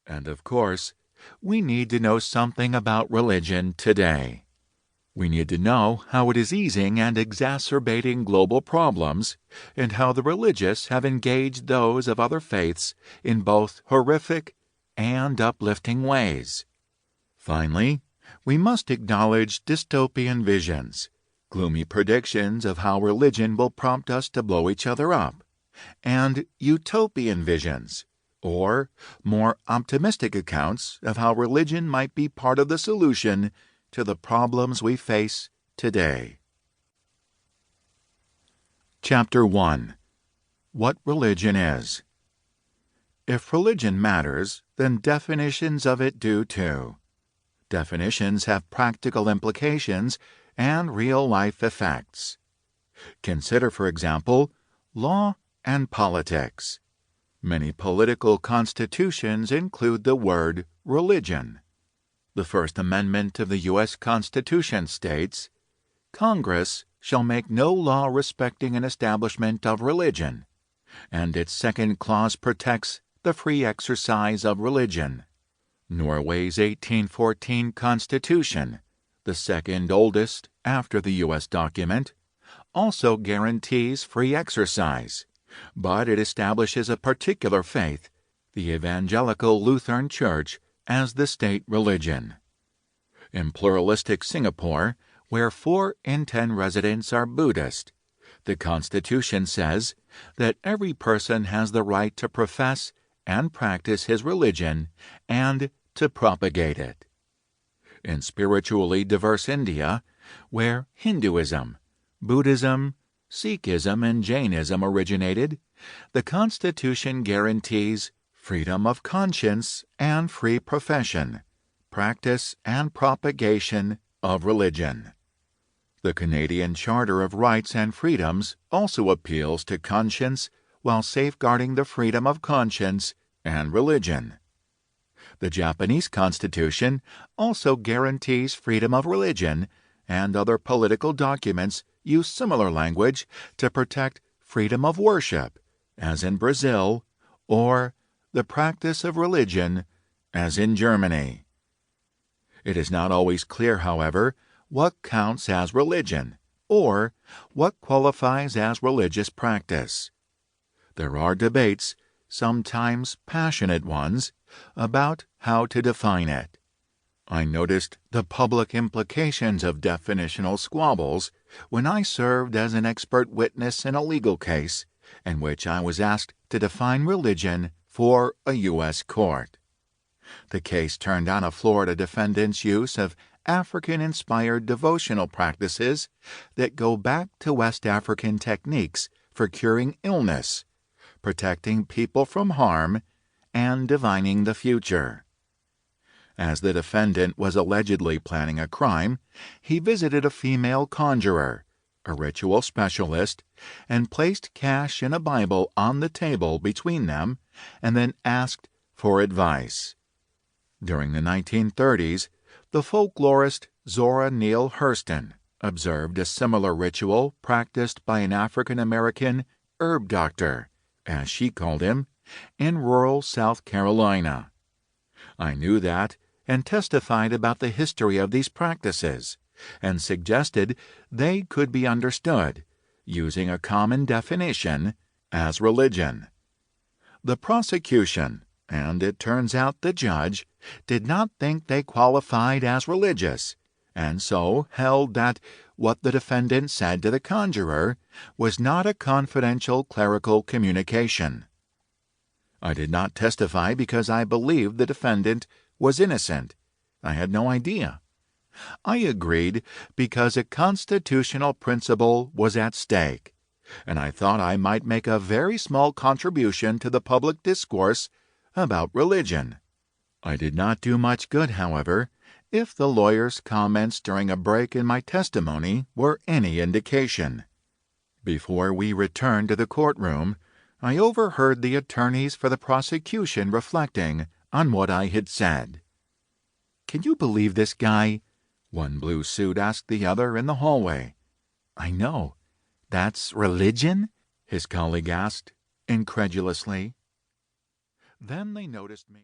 And of course, we need to know something about religion today. We need to know how it is easing and exacerbating global problems, and how the religious have engaged those of other faiths in both horrific and uplifting ways. Finally, we must acknowledge dystopian visions, gloomy predictions of how religion will prompt us to blow each other up, and utopian visions, or more optimistic accounts of how religion might be part of the solution to the problems we face today. Chapter 1. What Religion Is. If religion matters, then definitions of it do too. Definitions have practical implications and real-life effects. Consider, for example, law and politics. Many political constitutions include the word religion. The First Amendment of the U.S. Constitution states, "Congress shall make no law respecting an establishment of religion," and its second clause protects the free exercise of religion. Norway's 1814 Constitution, the second oldest after the U.S. document, also guarantees free exercise, but it establishes a particular faith, the Evangelical Lutheran Church, as the state religion. In pluralistic Singapore, where 4 in 10 residents are Buddhist, the Constitution says that every person has the right to profess and practice his religion and to propagate it. In spiritually diverse India, where Hinduism, Buddhism, Sikhism, and Jainism originated, the Constitution guarantees freedom of conscience and free profession, practice, and propagation of religion. The Canadian Charter of Rights and Freedoms also appeals to conscience while safeguarding the freedom of conscience and religion. The Japanese Constitution also guarantees freedom of religion, and other political documents use similar language to protect freedom of worship, as in Brazil, or the practice of religion, as in Germany. It is not always clear, however, what counts as religion, or what qualifies as religious practice. There are debates, sometimes passionate ones, about how to define it. I noticed the public implications of definitional squabbles when I served as an expert witness in a legal case in which I was asked to define religion for a U.S. court. The case turned on a Florida defendant's use of African-inspired devotional practices that go back to West African techniques for curing illness, protecting people from harm, and divining the future. As the defendant was allegedly planning a crime, he visited a female conjurer, a ritual specialist, and placed cash and a Bible on the table between them, and then asked for advice. During the 1930s, the folklorist Zora Neale Hurston observed a similar ritual practiced by an African-American herb doctor, as she called him, in rural South Carolina. I knew that and testified about the history of these practices, and suggested they could be understood, using a common definition, as religion. The prosecution, and it turns out the judge, did not think they qualified as religious, and so held that what the defendant said to the conjurer was not a confidential clerical communication. I did not testify because I believed the defendant was innocent. I had no idea. I agreed because a constitutional principle was at stake, and I thought I might make a very small contribution to the public discourse about religion. I did not do much good, however, if the lawyer's comments during a break in my testimony were any indication. Before we returned to the courtroom, I overheard the attorneys for the prosecution reflecting on what I had said. "Can you believe this guy?" one blue suit asked the other in the hallway. "I know. That's religion?" his colleague asked, incredulously. Then they noticed me.